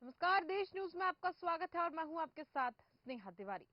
नमस्कार, देश न्यूज में आपका स्वागत है और मैं हूं आपके साथ स्नेहा तिवारी।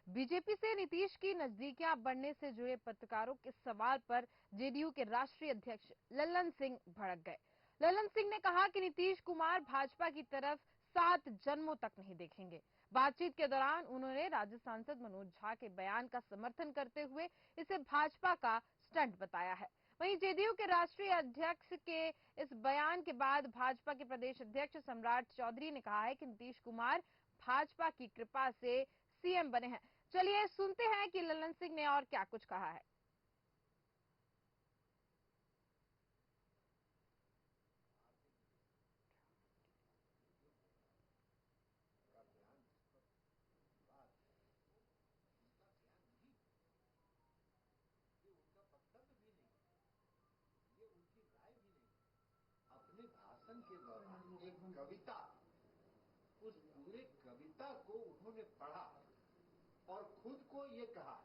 बीजेपी से नीतीश की नजदीकियां बढ़ने से जुड़े पत्रकारों के सवाल पर जेडीयू के राष्ट्रीय अध्यक्ष लल्लन सिंह भड़क गए। लल्लन सिंह ने कहा कि नीतीश कुमार भाजपा की तरफ 7 जन्मों तक नहीं देखेंगे। बातचीत के दौरान उन्होंने राज्य सांसद मनोज झा के बयान का समर्थन करते हुए इसे भाजपा का स्टंट बताया है। वहीं जेडीयू के राष्ट्रीय अध्यक्ष के इस बयान के बाद भाजपा के प्रदेश अध्यक्ष सम्राट चौधरी ने कहा है कि नीतीश कुमार भाजपा की कृपा से सीएम बने हैं। चलिए सुनते हैं कि लल्लन सिंह ने और क्या कुछ कहा है। अपने भाषण के दौरान एक कविता, उस पूरे कविता को उन्होंने पढ़ा और खुद को ये कहा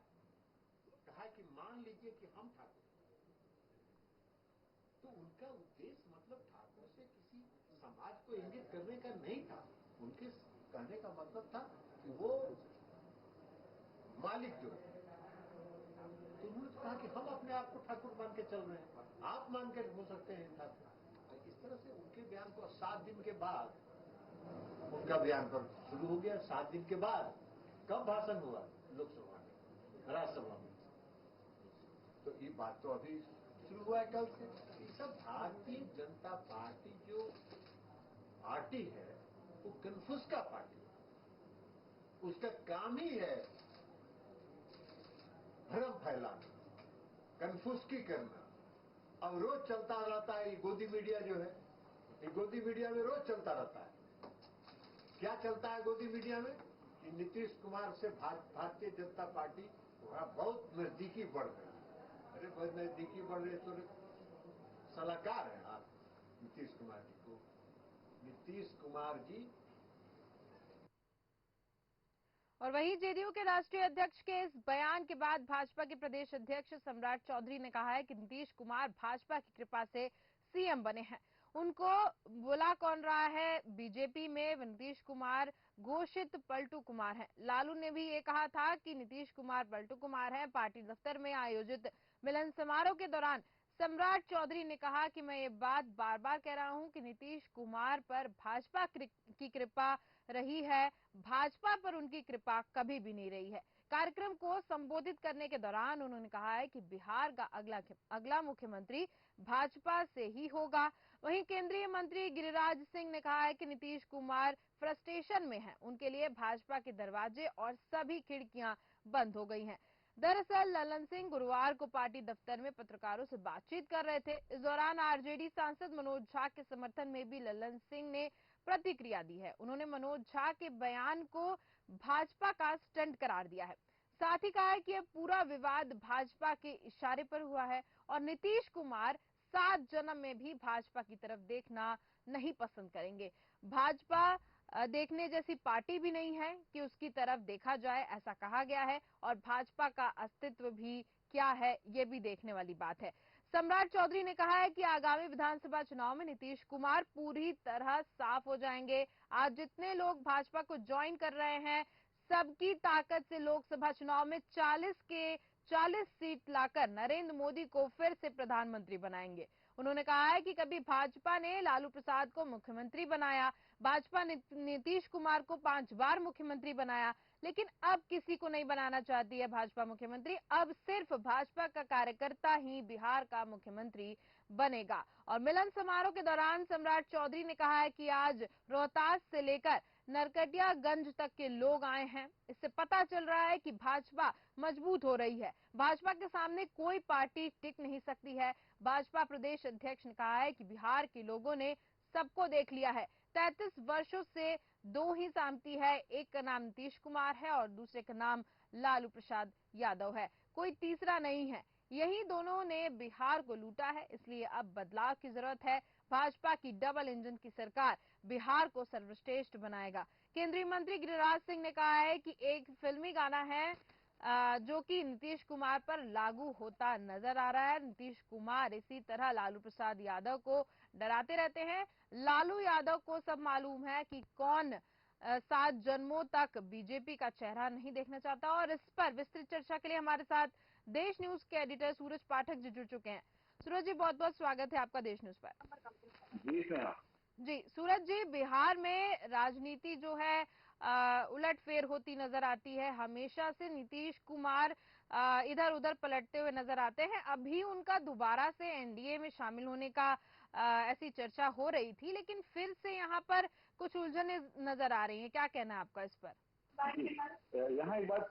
कि मान लीजिए कि हम ठाकुर, तो उनका उद्देश्य मतलब ठाकुर से किसी समाज को इंगित करने का नहीं था। उनके कहने का मतलब था कि वो मालिक जो है, तो उन्होंने कहा कि हम अपने आप को ठाकुर मान के चल रहे हैं, आप मान के हो सकते हैं ठाकुर। इस तरह से उनके बयान को 7 दिन के बाद उनका बयान पर शुरू हो गया। 7 दिन के बाद कब भाषण हुआ? लोकसभा में, राज्यसभा में। तो ये बात तो अभी शुरू हुआ है कल से। ये सब भारतीय जनता पार्टी जो पार्टी है वो कन्फ्यूज का पार्टी है। उसका काम ही है भ्रम फैलाना, कन्फ्यूज करना। अब रोज चलता रहता है ये गोदी मीडिया जो है, ये गोदी मीडिया में रोज चलता रहता है। क्या चलता है गोदी मीडिया में कि नीतीश कुमार से भारतीय जनता पार्टी बहुत नजदीकी बढ़ रही है। अरे बहुत नजदीकी बढ़ रही तो सलाहकार है आप नीतीश कुमार जी को। नीतीश कुमार जी और वहीं जेडीयू के राष्ट्रीय अध्यक्ष के इस बयान के बाद भाजपा के प्रदेश अध्यक्ष सम्राट चौधरी ने कहा है कि नीतीश कुमार भाजपा की कृपा से सीएम बने हैं। उनको बुला कौन रहा है? बीजेपी में नीतीश कुमार घोषित पलटू कुमार हैं। लालू ने भी ये कहा था कि नीतीश कुमार पलटू कुमार हैं। पार्टी दफ्तर में आयोजित मिलन समारोह के दौरान सम्राट चौधरी ने कहा कि मैं ये बात बार बार कह रहा हूं कि नीतीश कुमार पर भाजपा की कृपा रही है, भाजपा पर उनकी कृपा कभी भी नहीं रही है। कार्यक्रम को संबोधित करने के दौरान उन्होंने कहा है कि बिहार का अगला मुख्यमंत्री भाजपा से ही होगा। वहीं केंद्रीय मंत्री गिरिराज सिंह ने कहा है कि नीतीश कुमार फ्रस्ट्रेशन में हैं, उनके लिए भाजपा के दरवाजे और सभी खिड़कियां बंद हो गई हैं। दरअसल लल्लन सिंह गुरुवार को पार्टी दफ्तर में पत्रकारों से बातचीत कर रहे थे। इस दौरान आरजेडी सांसद मनोज झा के समर्थन में भी लल्लन सिंह ने प्रतिक्रिया दी है। उन्होंने मनोज झा के बयान को भाजपा का स्टंट करार दिया है। साथ ही कहा है कि यह पूरा विवाद भाजपा के इशारे पर हुआ है और नीतीश कुमार 7 जन्म में भी भाजपा की तरफ देखना नहीं पसंद करेंगे। भाजपा देखने जैसी पार्टी भी नहीं है कि उसकी तरफ देखा जाए, ऐसा कहा गया है। और भाजपा का अस्तित्व भी क्या है, ये भी देखने वाली बात है। सम्राट चौधरी ने कहा है कि आगामी विधानसभा चुनाव में नीतीश कुमार पूरी तरह साफ हो जाएंगे। आज जितने लोग भाजपा को ज्वाइन कर रहे हैं, सबकी ताकत से लोकसभा चुनाव में 40 सीट लाकर नरेंद्र मोदी को फिर से प्रधानमंत्री बनाएंगे। उन्होंने कहा है कि कभी भाजपा ने लालू प्रसाद को मुख्यमंत्री बनाया, भाजपा ने नीतीश कुमार को 5 बार मुख्यमंत्री बनाया, लेकिन अब किसी को नहीं बनाना चाहती है भाजपा मुख्यमंत्री। अब सिर्फ भाजपा का कार्यकर्ता ही बिहार का मुख्यमंत्री बनेगा। और मिलन समारोह के दौरान सम्राट चौधरी ने कहा है कि आज रोहतास से लेकर नरकटियागंज तक के लोग आए हैं। इससे पता चल रहा है कि भाजपा मजबूत हो रही है। भाजपा के सामने कोई पार्टी टिक नहीं सकती है। भाजपा प्रदेश अध्यक्ष ने कहा है कि बिहार के लोगों ने सबको देख लिया है। 33 वर्षों से 2 ही सामती है, एक का नाम नीतीश कुमार है और दूसरे का नाम लालू प्रसाद यादव है, कोई तीसरा नहीं है। यही दोनों ने बिहार को लूटा है, इसलिए अब बदलाव की जरूरत है। भाजपा की डबल इंजन की सरकार बिहार को सर्वश्रेष्ठ बनाएगा। केंद्रीय मंत्री गिरिराज सिंह ने कहा है कि एक फिल्मी गाना है जो कि नीतीश कुमार पर लागू होता नजर आ रहा है। नीतीश कुमार इसी तरह लालू प्रसाद यादव को डराते रहते हैं। लालू यादव को सब मालूम है कि कौन 7 जन्मों तक बीजेपी का चेहरा नहीं देखना चाहता। और इस पर विस्तृत चर्चा के लिए हमारे साथ देश न्यूज के एडिटर सूरज पाठक जी जुड़ चुके हैं। सूरज जी, बहुत बहुत स्वागत है आपका देश न्यूज पर। जी सूरज जी, बिहार में राजनीति जो है उलटफेर होती नजर आती है। हमेशा से नीतीश कुमार इधर उधर पलटते हुए नजर आते हैं। अभी उनका दोबारा से एनडीए में शामिल होने का ऐसी चर्चा हो रही थी, लेकिन फिर से यहाँ पर कुछ उलझने नजर आ रही हैं। क्या कहना है आपका इस पर? यहाँ एक बात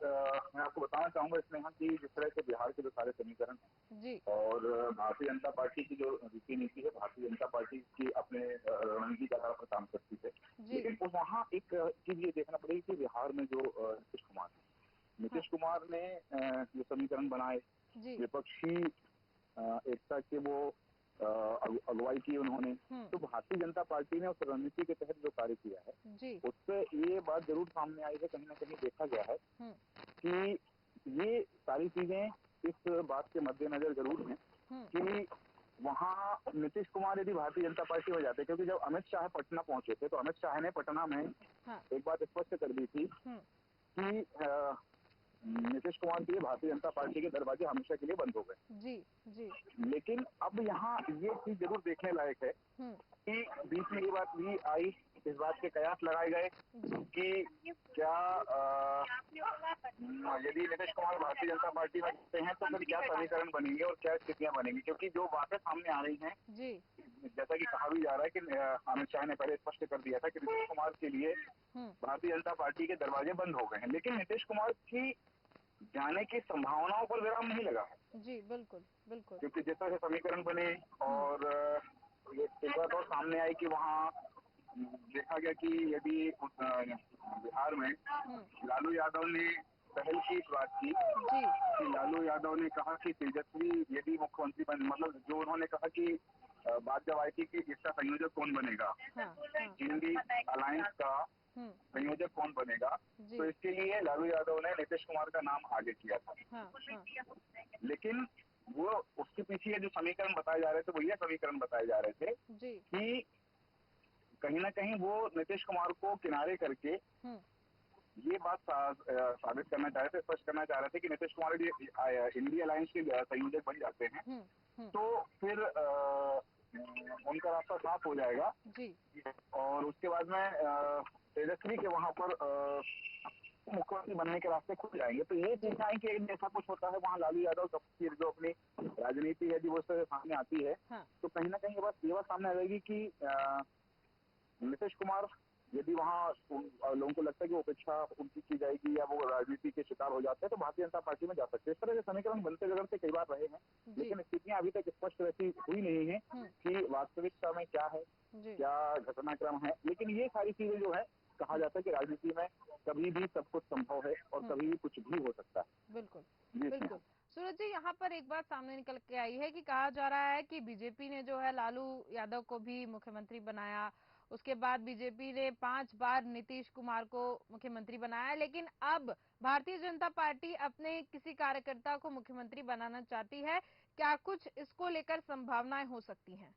मैं आपको बताना चाहूंगा इसमें यहाँ की जिस तरह से बिहार के जो सारे समीकरण हैं जी और भारतीय जनता पार्टी की जो रीति नीति है, भारतीय जनता पार्टी की अपने रणनीति के आधार पर काम करती है। लेकिन वहाँ एक चीज ये देखना पड़ेगी कि बिहार में जो नीतीश कुमार है, नीतीश कुमार ने जो समीकरण बनाए, विपक्षी एकता के वो अगुवाई की उन्होंने, तो भारतीय जनता पार्टी ने उस रणनीति के तहत जो कार्य किया है उससे ये बात जरूर सामने आई है, कहीं ना कहीं देखा गया है कि ये सारी चीजें इस बात के मद्देनजर जरूर हैं कि वहाँ नीतीश कुमार यदि भारतीय जनता पार्टी में जाते, क्योंकि जब अमित शाह पटना पहुंचे थे तो अमित शाह ने पटना में एक बात स्पष्ट कर दी थी कि नीतीश कुमार के लिए भारतीय जनता पार्टी के दरवाजे हमेशा के लिए बंद हो गए। जी। लेकिन अब यहाँ ये चीज जरूर देखने लायक है कि बीच में ये बात भी आई, इस बात के कयास लगाए गए कि क्या यदि नीतीश कुमार भारतीय जनता पार्टी में जाते हैं तो फिर क्या समीकरण बनेंगे और क्या स्थितियां बनेंगी, क्योंकि जो बातें सामने आ रही हैं जैसा कि कहा भी जा रहा है कि अमित शाह ने पहले स्पष्ट कर दिया था कि नीतीश कुमार के लिए भारतीय जनता पार्टी के दरवाजे बंद हो गए हैं, लेकिन नीतीश कुमार की जाने की संभावनाओं पर विराम नहीं लगा है। जी बिल्कुल, क्योंकि जिस तरह से समीकरण बने और एक बात और सामने आई कि वहाँ देखा गया कि यदि बिहार में लालू यादव ने पहल की बात की कि लालू यादव ने कहा कि तेजस्वी यदि मुख्यमंत्री बने, मतलब जो उन्होंने कहा कि बात जब आई थी कि इसका संयोजक कौन बनेगा, इंडी अलायंस का संयोजक कौन बनेगा, तो इसके लिए लालू यादव ने नीतीश कुमार का नाम आगे किया था। लेकिन वो उसके पीछे जो समीकरण बताए जा रहे थे वो ये समीकरण बताए जा रहे थे कि कहीं ना कहीं वो नीतीश कुमार को किनारे करके ये बात साबित करना चाह रहे थे, स्पष्ट करना चाह रहे थे कि नीतीश कुमार यदि इंडिया अलायंस के संयोजक बन जाते हैं तो फिर उनका रास्ता साफ हो जाएगा और उसके बाद में तेजस्वी के वहां पर मुख्यमंत्री बनने के रास्ते खुल जाएंगे। तो ये देखना है कि ऐसा कुछ होता है वहाँ लालू यादव की जो अपनी राजनीति है वो सामने आती है तो कहीं ना कहीं ये बात सामने आ जाएगी कि नीतीश कुमार यदि वहाँ लोगों को लगता है कि उपेक्षा उनकी की जाएगी या वो राजनीति के शिकार हो जाते हैं तो भारतीय जनता पार्टी में जा सकते हैं। इस तरह के समीकरण बनते बिगड़ते कई बार रहे हैं, लेकिन स्थितियां अभी तक स्पष्ट वैसी हुई नहीं है कि वास्तविकता में क्या है, क्या घटनाक्रम है। लेकिन ये सारी चीजें जो है कहा जाता है कि राजनीति में कभी भी सब कुछ संभव है और कभी भी कुछ भी हो सकता है। बिल्कुल। सूरज जी, यहाँ पर एक बात सामने निकल के आई है कि कहा जा रहा है कि बीजेपी ने जो है लालू यादव को भी मुख्यमंत्री बनाया, उसके बाद बीजेपी ने 5 बार नीतीश कुमार को मुख्यमंत्री बनाया, लेकिन अब भारतीय जनता पार्टी अपने किसी कार्यकर्ता को मुख्यमंत्री बनाना चाहती है। क्या कुछ इसको लेकर संभावनाएं हो सकती हैं?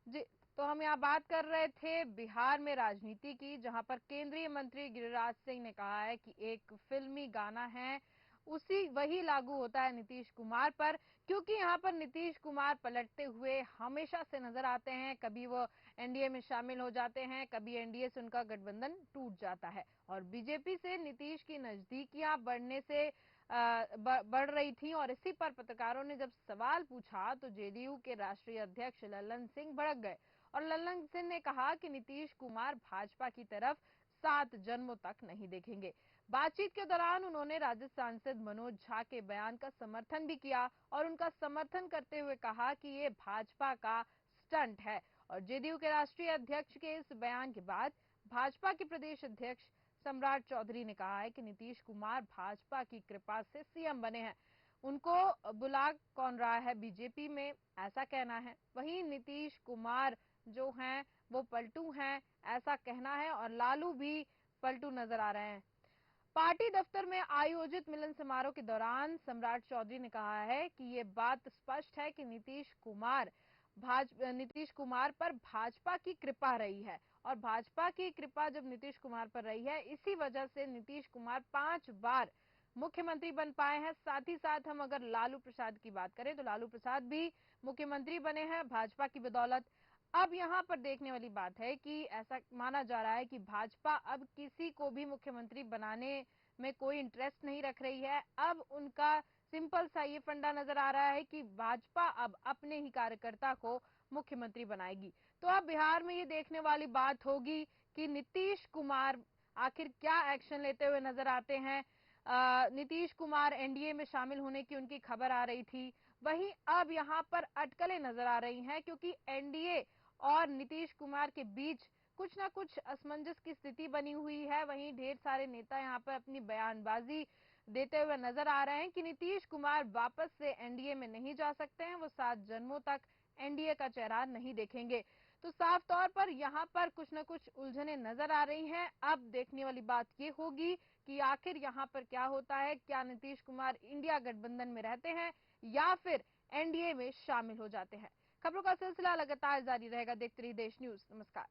जी, तो हम यहाँ बात कर रहे थे बिहार में राजनीति की, जहां पर केंद्रीय मंत्री गिरिराज सिंह ने कहा है कि एक फिल्मी गाना है वही लागू होता है नीतीश कुमार पर, क्योंकि यहाँ पर नीतीश कुमार पलटते हुए हमेशा से नजर आते हैं। कभी वो एनडीए में शामिल हो जाते हैं, कभी एनडीए से उनका गठबंधन टूट जाता है और बीजेपी से नीतीश की नजदीकियां बढ़ने से बढ़ रही थी। और इसी पर पत्रकारों ने जब सवाल पूछा तो जेडीयू के राष्ट्रीय अध्यक्ष लल्लन सिंह भड़क गए और लल्लन सिंह ने कहा कि नीतीश कुमार भाजपा की तरफ 7 जन्मों तक नहीं देखेंगे। बातचीत के दौरान उन्होंने राजद सांसद मनोज झा के बयान का समर्थन भी किया और उनका समर्थन करते हुए कहा कि ये भाजपा का स्टंट है। और जेडीयू के राष्ट्रीय अध्यक्ष के इस बयान के बाद भाजपा के प्रदेश अध्यक्ष सम्राट चौधरी ने कहा है कि नीतीश कुमार भाजपा की कृपा से सीएम बने हैं, उनको बुला कौन रहा है बीजेपी में, ऐसा कहना है। वहीं नीतीश कुमार जो हैं वो पलटू हैं, ऐसा कहना है और लालू भी पलटू नजर आ रहे हैं। पार्टी दफ्तर में आयोजित मिलन समारोह के दौरान सम्राट चौधरी ने कहा है कि ये बात स्पष्ट है कि नीतीश कुमार पर भाजपा की कृपा रही है और भाजपा की कृपा जब नीतीश कुमार पर रही है, इसी वजह से नीतीश कुमार 5 बार मुख्यमंत्री बन पाए हैं। साथ ही साथ हम अगर लालू प्रसाद की बात करें तो लालू प्रसाद भी मुख्यमंत्री बने हैं भाजपा की बदौलत। अब यहां पर देखने वाली बात है कि ऐसा माना जा रहा है कि भाजपा अब किसी को भी मुख्यमंत्री बनाने में कोई इंटरेस्ट नहीं रख रही है। अब उनका सिंपल सा ये फंडा नजर आ रहा है कि भाजपा अब अपने ही कार्यकर्ता को मुख्यमंत्री बनाएगी। तो अब बिहार में ये देखने वाली बात होगी कि नीतीश कुमार आखिर क्या एक्शन लेते हुए नजर आते हैं। नीतीश कुमार एनडीए में शामिल होने की उनकी खबर आ रही थी, वहीं अब यहां पर अटकलें नजर आ रही हैं क्योंकि एनडीए और नीतीश कुमार के बीच कुछ ना कुछ असमंजस की स्थिति बनी हुई है। वहीं ढेर सारे नेता यहां पर अपनी बयानबाजी देते हुए नजर आ रहे हैं कि नीतीश कुमार वापस से एनडीए में नहीं जा सकते हैं, वो 7 जन्मों तक एनडीए का चेहरा नहीं देखेंगे। तो साफ तौर पर यहां पर कुछ न कुछ उलझने नजर आ रही हैं। अब देखने वाली बात ये होगी कि आखिर यहां पर क्या होता है, क्या नीतीश कुमार इंडिया गठबंधन में रहते हैं या फिर एनडीए में शामिल हो जाते हैं। खबरों का सिलसिला लगातार जारी रहेगा। देखते रहिए देश न्यूज। नमस्कार।